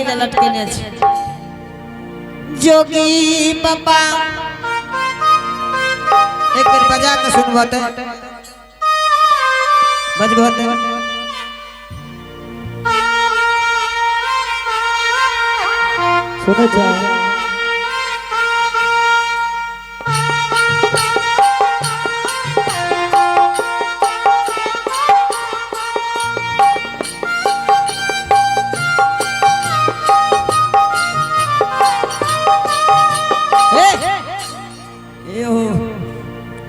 ले लटकेने छे जोगी बाबा एक बार बजा के सुनबो त बजबो त सुने जा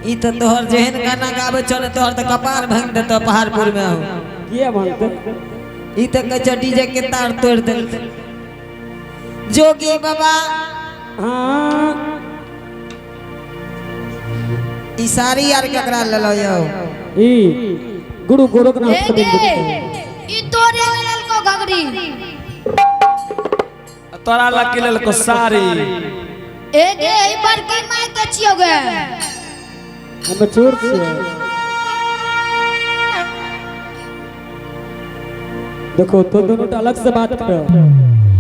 ई तो तोहर जेहन गाना गावे चले तोहर तो कपार भांग देतो पहाड़पुर में हो किया मानते ई तो कच्चा डीजे के तार तोड़ दे जोगी बाबा हां ई सारी यार ककरा ले लो यो ई गुरु गोरखनाथ ई तोरे लेल को घगरी तोरा लकी लेल को सारी एगे ई बड़की माय के छियोगे हम चोर से देखो तो दोनों अलग से बात करो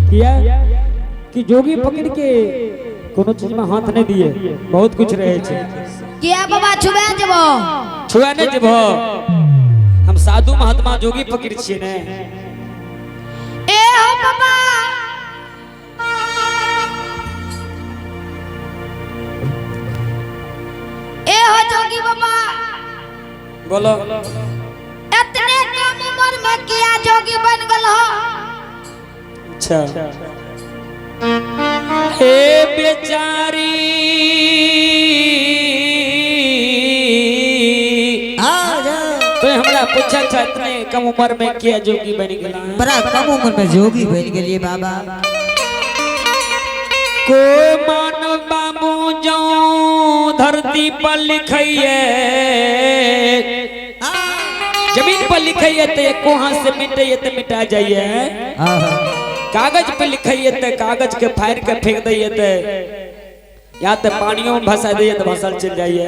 किया कि जोगी पकड़ के कोनो चीज में हाथ नहीं दिए बहुत कुछ रहे छे किया बाबा छुबे जबो छुआ नहीं जबो हम साधु महात्मा जोगी पकड़ छिए ने ए हो बाबा ए हो जोगी बाबा बोलो इतने कम उम्र में किया जोगी बन गल हो अच्छा हे बेचारी तो हमरा पूछा था इतने कम उम्र में किया जोगी बन गला बड़ा कम उम्र में जोगी बन गेलिए बाबा को मानव बाबू जो धरती पर लिखिए जमीन पर लिखिए तो एको हाथ से मिटाइए तो मिटा जाइए कागज पे लिखिए तो कागज के फाड़ के फेंक दिए तो या तो पानियों में भसा दिए तो भसल चल जाइए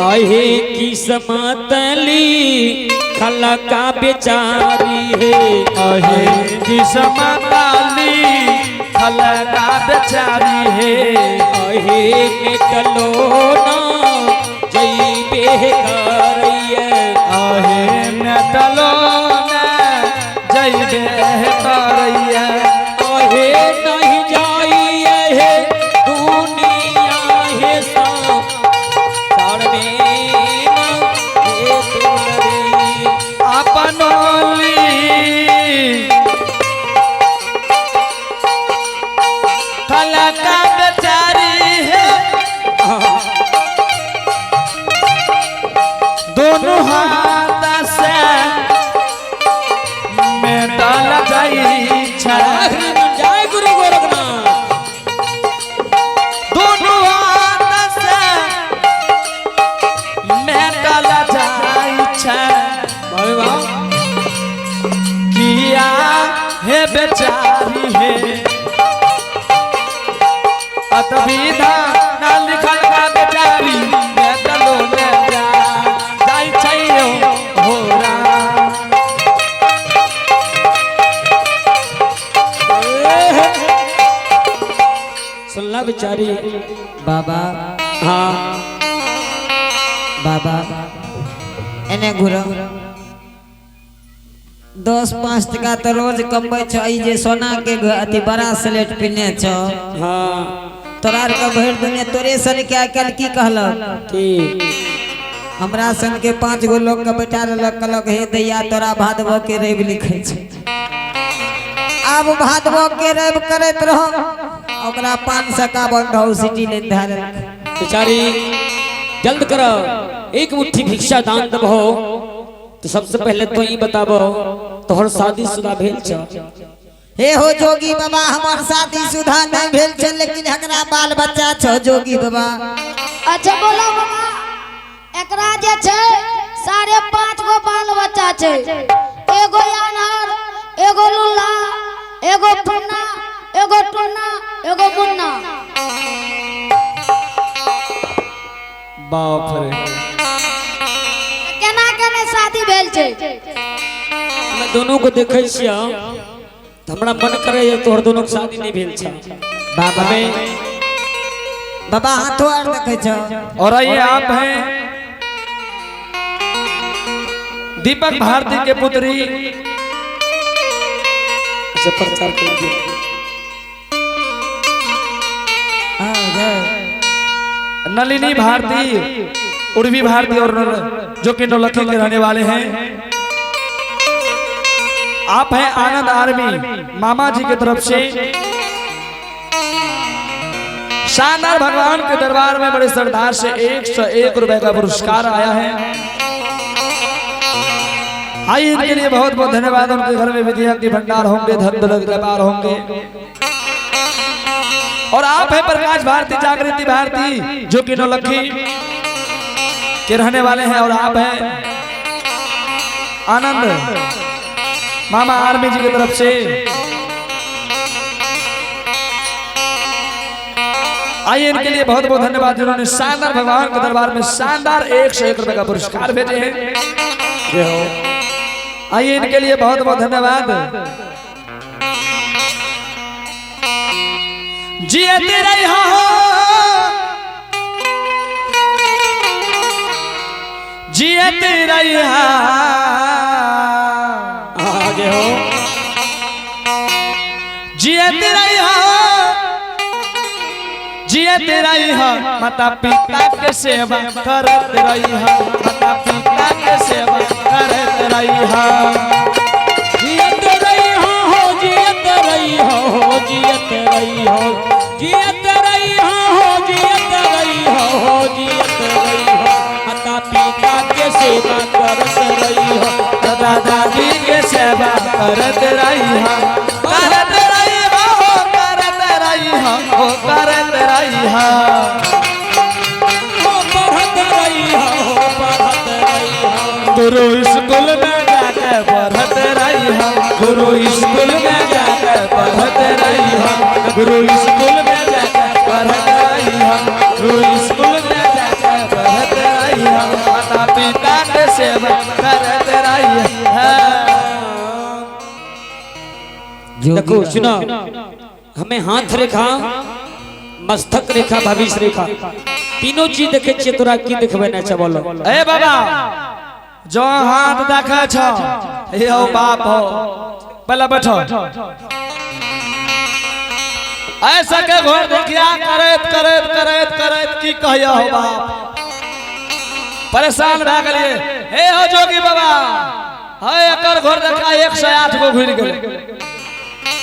आहे किस्मतली खलका बेचारी है आहे किस्मतली खलका बेचारी है आहे निकलो ना जइबे करिए आहे नटलो ना जइबे करैया आहे नहीं जाइए है दुनिया है सब तारने ना हे तुलरी अपनोली खलका बेचारी है दोनों हाथ से मैं डाल जाई छा जय गुरु गोरखनाथ दोनों हाथ से मैं डाल जाई छा किया है बेचारी है अतविधा ना लिखल का बेचारी मैं तलो ले जा जाई छैयो होरा सुनला बेचारी बाबा हाँ बाबा एने घुरो 10-5 टका तो रोज कमबै छ ई जे सोना के अति बड़ा स्लेट पिन्ने छ हाँ तोरा आर के भर दुनिया तोरे सन के आकल की कहलक की हमरा सन के 5 गो लोग के बैठा रहलक कहलक हे दैया तोरा भादवो के रवि लिखै छै अब भादवो के रवि करैत रहो ओकरा 551 घौ सिटी ले धारल बेचारी जल्द करो एक मुट्ठी भिक्षा दान दबो तो सबसे पहले तो ये बताबो तोहर शादीशुदा भेल छ हे हो जोगी बाबा हमार शादीशुदा नहीं भेल छै लेकिन हमरा बाल बच्चा छ जोगी बाबा अच्छा बोलो बाबा एकरा जे छै 5.5 गो बाल बच्चा छै एगो यानहर एगो लुल्ला एगो टुन्ना एगो मुन्ना बाप रे केना केना शादी भेल छै मैं दोनों को देखे छिया हमरा मन करे ये तोहर दोनों के शादी नहीं भेल छ बाबा हमें बाबा हाथों आर देखे छ और ये आप हैं दीपक भारती के पुत्री से प्रचार कर दिया। नलिनी भारती, उर्वी भारती और जो कि नौलखी के रहने वाले हैं। आप हैं आनंद आर्मी मामा जी की तरफ से शानदार भगवान के दरबार में बड़े सरदार से 101 रुपए का पुरस्कार आया है। आइए इनके लिए बहुत बहुत धन्यवाद। उनके घर में विद्या के भंडार होंगे, धन दौलत के व्यापार होंगे। और आप हैं प्रकाश भारती, जागृति भारती जो कि नौलखी के रहने वाले हैं। और आप हैं आनंद मामा आर्मी जी की तरफ से आइए इनके लिए बहुत बहुत धन्यवाद जिन्होंने शानदार भगवान के दरबार में शानदार 101 रुपए का पुरस्कार भेजे हैं। आइए इनके लिए बहुत बहुत धन्यवाद। जिए तेरा जिए तेरा आगे हो जिए तेरा जिए तेरा माता पिता के सेवा करत रही माता पिता के सेवा करत रही जियत रही हो जियत रही हो जियत रही हो जियत रही हो जियत रही हो जियत रही हो माता पिता के सेवा करत रही हो दादा दादी के सेवा करत रही करत रही हो करत रही हो करत रही पढ़त रही हो पढ़त रही हो गुरु स्कूल में जाके पढ़त रही गुरु स्कूल में जाके पढ़त रही गुरु स्कूल में जाके पढ़त रही गुरु स्कूल में जाके पढ़त रही माता पिता के सेवा करत रही देखो सुनो, हमें हाथ रेखा, मस्तक रेखा, भविष्य रेखा तीनों चीज देखे छे। तोरा की देखबे ना छ बोलो? ए बाबा जो हाथ देखा छ हे हो बाप हो पहले बैठो। ऐसा के घर देखिया करत करत करत करत की कहिया हो बाप परेशान भ गेलिए। हे हो जोगी बाबा है एकर घर देखा 108 गो घुर गेल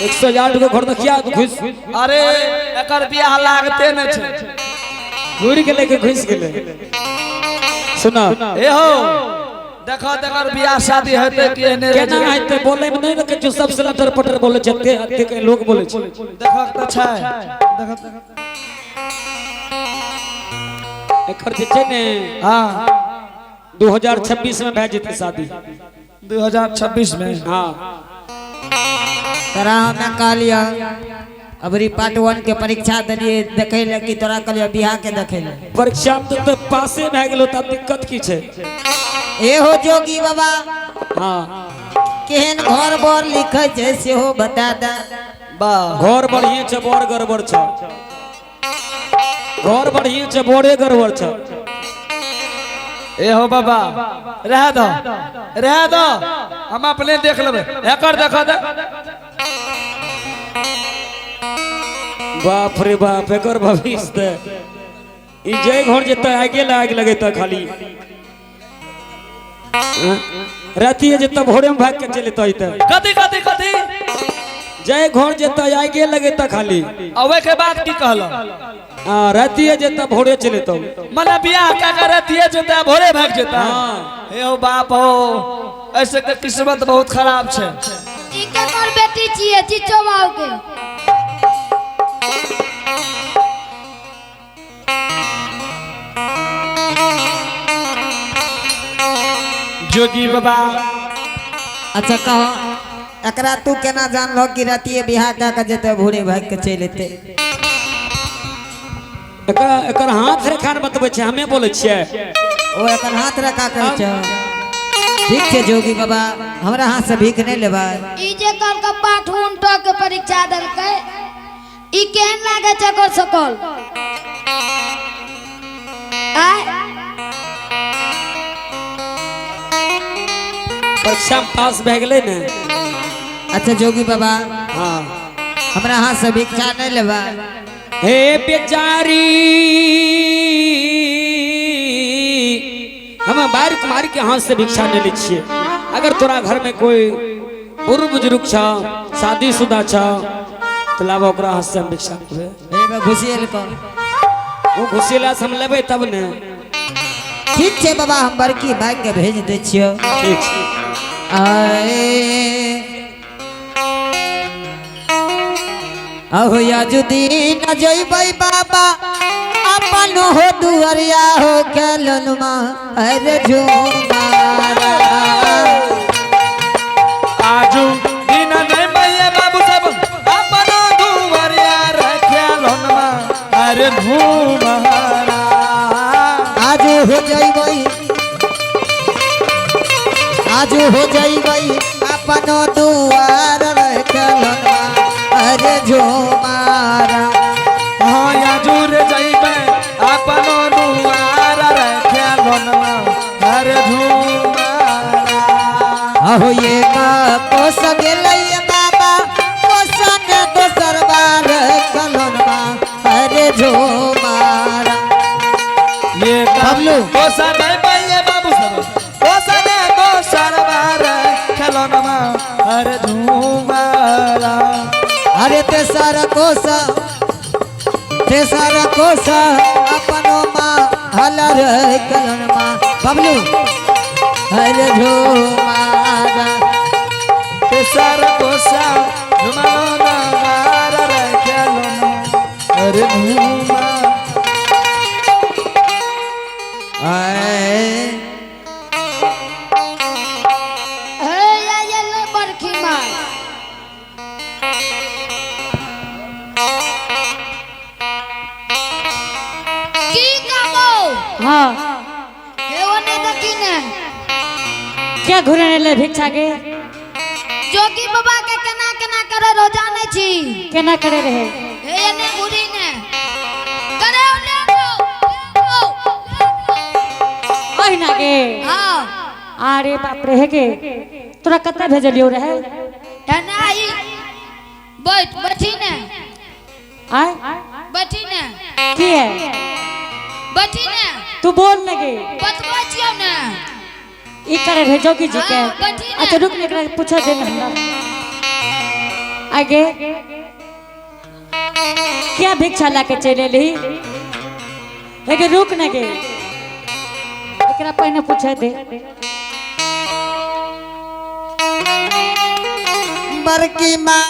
108 को घर देखिया तो घुस। अरे एकर बियाह लागते न छै घुर गेले के घुस गेले। सुना ए हो देखो देखर बियाह शादी हेते कि एने केना हेते बोले में नहीं रखे जो सबसे लटर पटर बोले जते अते के लोग बोले छै। देखो त छै देखो एकर जे छै ने हां 2026 में भै जेते शादी 2026 में। हां तोरा हमें कहलिया अबरी पार्ट 1 के परीक्षा दिए देखे ले कि तोरा कहलिया बिहार के देखे ले परीक्षा में तो पासे भै गेलो त दिक्कत की छै? ए हो जोगी बाबा हां केहन घर बर लिखे छै सेहो बता दे। वाह घर बढ़िए छ, बड़ गड़बड़ छ। घर बढ़िए छ, बड़े गड़बड़ छ। ए हो बाबा रह दो हम अपने देख लेबे एकर देखो दे। बाप रे बाप एकर भविष्य दे ई जय घर जेता आगे लाग लगे त खाली राती जेता भोरे में भाग के चले त कथी कथी कथी जय घर जेता आगे लगे त खाली अवे के बाद की कहलो? हां राती जेता भोरे चले त मने बियाह का करतिए जेता भोरे भाग जेता। हां हे हो बाप हो ऐसे के किस्मत बहुत खराब छै। ई के मोर बेटी छिए चिचो माऊ के। जोगी बाबा अच्छा कहो एकरा तू केना जानलो कि रातिए बिहार का के जेते भोरे भाग के चल एते? एकर हाथ रेखा बतबै छै, हमें बोलै छियै। ओ एकर हाथ रखा करे छ। ठीक छै जोगी बाबा हमरा हाथ से भीख नहीं लेबा। ई जे कर के पाठ उनटो के परीक्षा देलकै ई केहन लागे छै कर सकल आय परीक्षा में पास भए गेलै ने। अच्छा जोगी बाबा हाँ हमरा हाथ से भिक्षा नहीं लेबा। हे बेचारी हम बार कुमारी के हाथ से भिक्षा नहीं लै छियै। अगर तोरा घर में कोई बुजुर्ग बुजुर्ग छ शादीशुदा छ तो लाभ ओकरा हाथ से हम भिक्षा लेबै। हे बा घुसियल को वो घुसेला से हम लेबै तब ने। ठीक छै बाबा हम बड़की भाई के भेज दे छियो। ठीक छै। आए अहो याजुदीन जइबै बाबा अपन हो दुआरिया हो खेलन मा अरे झूमारा आजू दिन नहीं मैया बाबू सब अपन दुआरिया रखे लोनमा अरे घूमहारा आज हो जइबै आज हो जइबै अपन दुआर खेलन मा अरे झूमारा हाँ आजू रे जइबे अपन दुआरा रखे लोनमा अरे घूमहारा अहो ये का कोस गेलै बाबा कोसन दोसर बार कलनवा अरे झूमारा ये बबलू। कोसा नहीं मैया बाबू सब कोसा ने दोसर बार खेलोनमा अरे घूमहारा अरे तेसर कोस अपनो माँ हलर कलनवा बबलू अरे झूमारा तेसर कोसा झुमालो ना मार रखे लोनमा अरे घूमा आए हे या ये ले बरखी मार की कामो हाँ हे ओने देखी ने क्या घुरे ले भिक्षा के जोगी बाबा के केना केना करे रोजाने छी केना करे रहे हे एने घुरी ने करे ओने ओहिना के हां अरे बाप रे हे के तोरा कत्ता भेजलियो रहे एने आई बैठी ने आय बैठी ने की है बैठी ने तू बोल लगे बतबा छियो ने ई करे भेजो की जी के हाँ, बैठी ने। अच्छा रुक निकला पूछा दे हमरा आगे क्या भिक्षा ला के चले ली लेकिन रुक न गे एकरा पहले पूछा दे बड़की माँ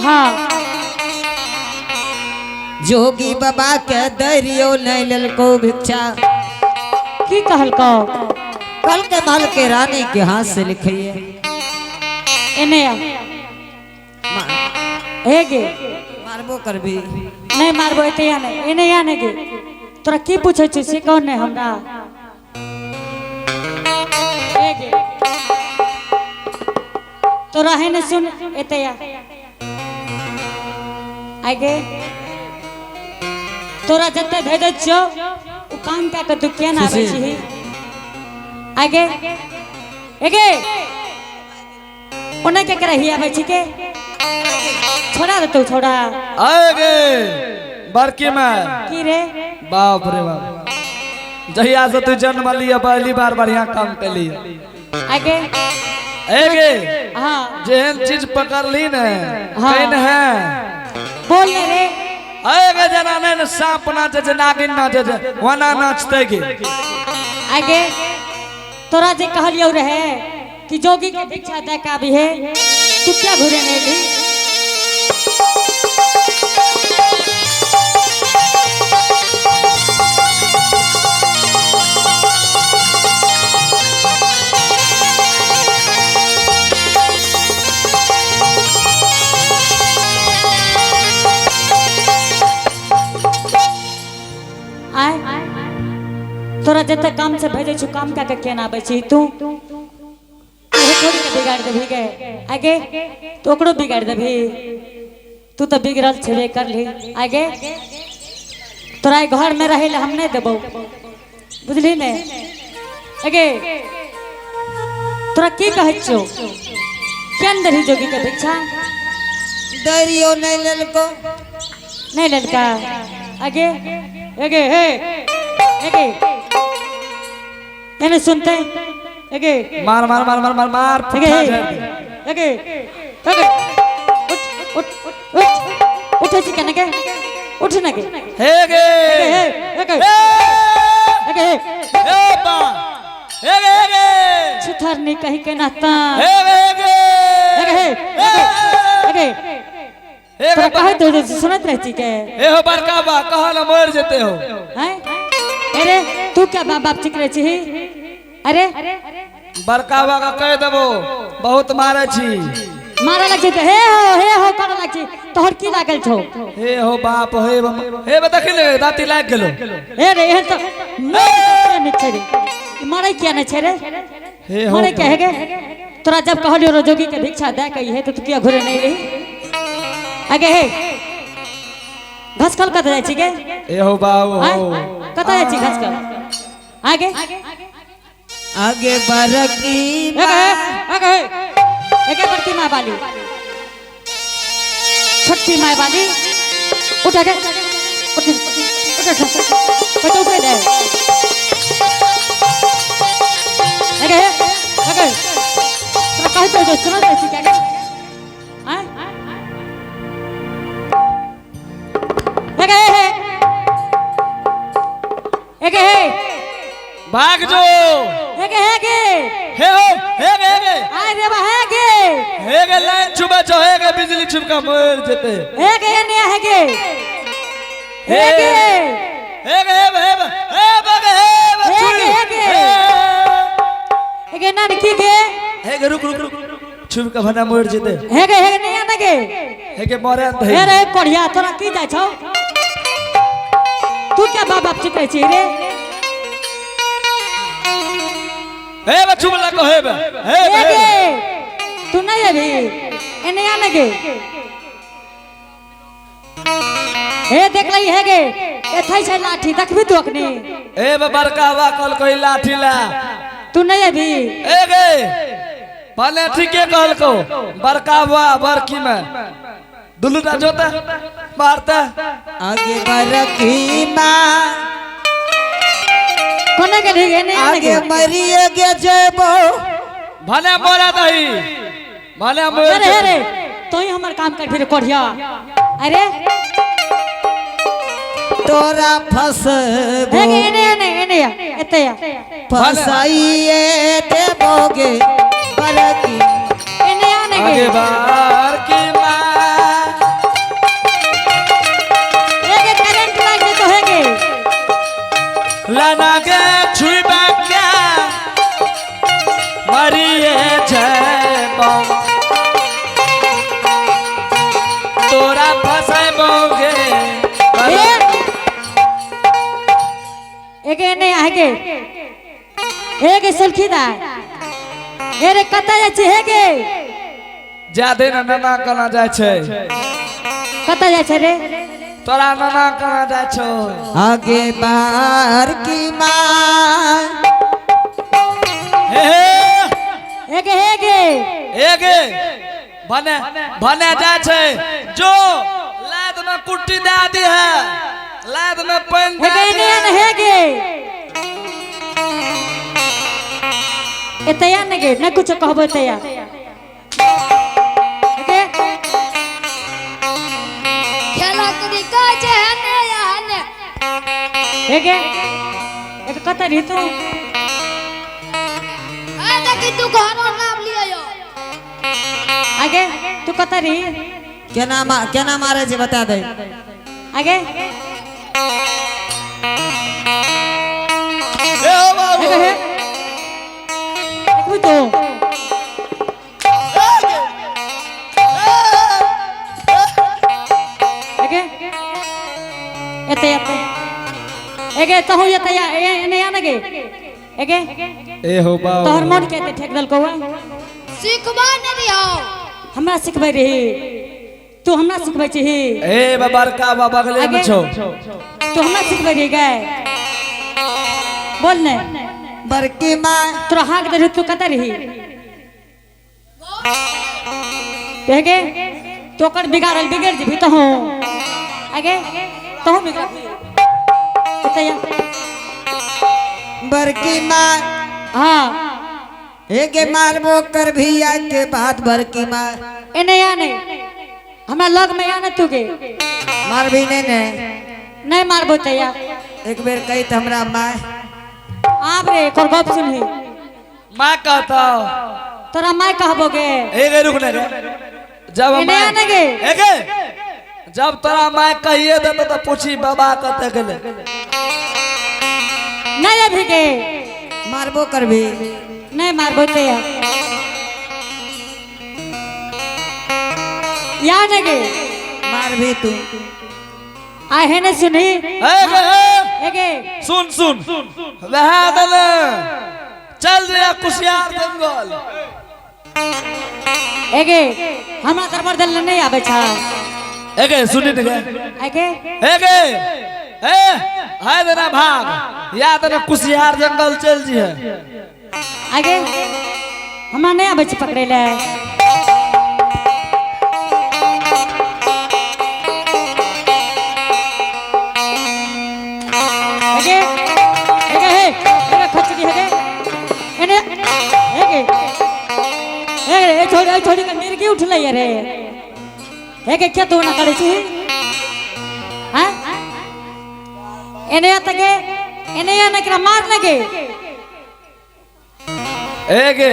हाँ जोगी बाबा के दैरियो नहीं ललको भिक्षा की कहल को कल के माल के रानी के हाथ से लिखिए एने आ हे गे मारबो करबी नहीं मारबो एते या नहीं एने या नहीं गे तोरा की पूछे छी से कौन है हमरा हे गे तोरा है न सुन एते या आगे तोरा जते भेजै छियो उ काम का के तू किया ना आबै छी आगे एगे ओने के करे ही आबै छी के छोड़ा दे तू छोड़ा आगे बड़की में की रे बाप रे बाप जहिया से तू जन्म लिया पहली बार बढ़िया काम कैली आगे एगे हाँ जेहन चीज पकड़ ली ने हाँ। कैन है बोल ले रे आगे जना ने सांप नाचे जे नागिन नाचे जे वना नाचते गे आगे तोरा जे कहलियो रहे कि जोगी के भिक्षा दे का भी है तू क्या घुरे नहीं ली तोरा जते काम से भेजे छु काम का के केना आबै छी तू एहे थोड़ी के बिगाड़ देभी गे आगे तो ओकरो बिगाड़ देभी तू तो बिगड़ल छेबे कर ली आगे तोरा घर में रहे हम नहीं देबो बुझली ने आगे तोरा की कहै छौ केन दरी जोगी के भिक्षा दरियो नहीं ललको नहीं लड़का आगे आगे हे आगे मैंने सुनते आगे मार मार मार मार मार मार आगे आगे आगे उठ उठ उठ उठ जी कहने के उठ ना के हे गे आगे आगे हे बा हे गे छुथर नहीं कहीं के नाता हे गे आगे आगे हे तोरा कहे तो सुनत रहती के ए हो बड़का बा कहा ना मर जेते हो हैं अरे तू क्या बाप बाप चिक रहे छी अरे बड़का बा का कह देबो बहुत मारे छी मारा लग छी हे हो कर लग छी तोहर की लागल छौ हे हो बाप हे देखले दाती लाग गेलो ए रे एहन तो नहीं छे रे मारे क्या नहीं छे रे हे हो मारे क्या है गे तोरा जब कहलियो रो जोगी के भिक्षा दे कही है तो तू किया घुरे नहीं रही आगे हे घसकल कत जाय छी गे ए हो बाऊ कत जाय छी घसकल आगे आगे बरकी आगे आगे बड़की माँ वाली छोटी माँ वाली उठ आगे उठ उठ बच्चा उठ दे आगे आगे तोरा कहते हो सुना दे छी क्या हां आगे भाग जो आगे हे हो हे गे आय रे बा हे गे लाइन छुबा जो हे गे बिजली छुबका मर जेते आगे ने आगे हे गे हे बगे आगे ना की गे हे गे रुक छुबका भना मर जेते आगे ने आगे हे गे मरे त हे अरे कोढ़िया तोरा की जाय छौ तू क्या बाप बाप चिकै छी रे हे बच्चू वाला को हे गे तू नहीं अभी एने आने गे हे देख लई है गे एथै छै लाठी देखबी तू अखनी ए बड़का बा कल कोई लाठी ला तू नहीं अभी ए गे भले ठीके कहल को बड़का बा बड़की में दुलू ना जोता मारता आगे बरकी माँ कोने के ढीगे ने आगे मरिए गे जेबो भले मोरा दही भले मोर अरे अरे तो ही हमर काम कर फिर कोढ़िया अरे तोरा फसबो हे गे एने एते फसाइए देबोगे बरकी एने आने आगे गे बार की माँ गे करंट लागे तो है गे लाना गे छुई क्या मरिए जय बम तोरा फसाए बोगे एगे ने आगे हेगे सलखीदा एरे कता जाय छै हेगे ज्यादे ना नाना कना जाय छै कता जाय छै रे तोरा नाना कना जाय छो आगे बार की माँ हे हेगे हेगे एगे बने बने जाय छै जो लाद में कुट्टी दे दी है लाद में पानी दे हेगे दी ने है हेगे एतया ने गे न कुछ कहबो एतया हेगे खेला करी का जे हने या हने हेगे एक कता री तू आ देखी तू घर और नाम लियो यो आगे तू कता री केना मारे छै बता दे आगे ए ओ बाबू हेगे हे देखबी तो हेगे एते हेगे तहु एतया एने आने गे हेगे ए हो बाबू तोहर मन के ठेक दल कौआ सिखबा नहीं दियो हमरा सिखबै रही तू हमरा सिखबै छी ए बड़का बाबा गले में छो तू हमरा सिखबै रही गए बोल ने बड़की माँ तोरा हाक दे तू कत रही देखे तो कर बिगाड़ल बिगड़ जेबी तो हूं आगे तो हूं बिगड़ बताया बड़की माँ हां एके मारबो कर भी आज के बाद बड़की माँ एने या नहीं हमरा लग में या न तू के मार भी ने नहीं मारबो तैया एक बेर कही त हमरा माँ आप रे कोर गप सुनही माँ कहता तोरा माय कहबोगे एक रुक ने जब एने या मैं न गे एक जब तोरा माँ कहिए दे तो पूछी बाबा कते गेले नहीं अभी के मारबो कर भी नहीं मारबो तैया या न गे मार भी तू आ है न सुनी एगे सुन सुन वह दल चल रे कुशियार जंगल एगे हमरा दरबार दल नहीं आवे छा एगे सुनी ने एगे एगे ए हाय देना भाग याद ना कुशियार जंगल चल जी है आगे हमरा नहीं आवे छ पकड़े ले एगे एगे हे एगे खचड़ी हेगे एने एगे एगे छोड़ी के मिर्गी उठलै रे एगे क्या तू ना करे छी हां एने तके एने या नकरा मार लगे एगे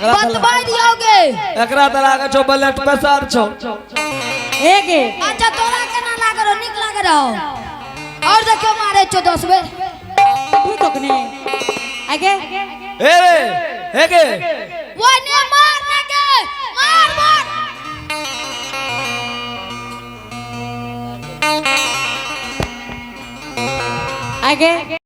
बतवा दियोगे एकरा तरह के छो ब्लड प्रेशर छो एगे अच्छा तोरा केना लागे रहो निक लागे रहो और देखो मारे छो 10 बेर तू तो कने आगे ए रे एगे वो ने मार लगे मार आगे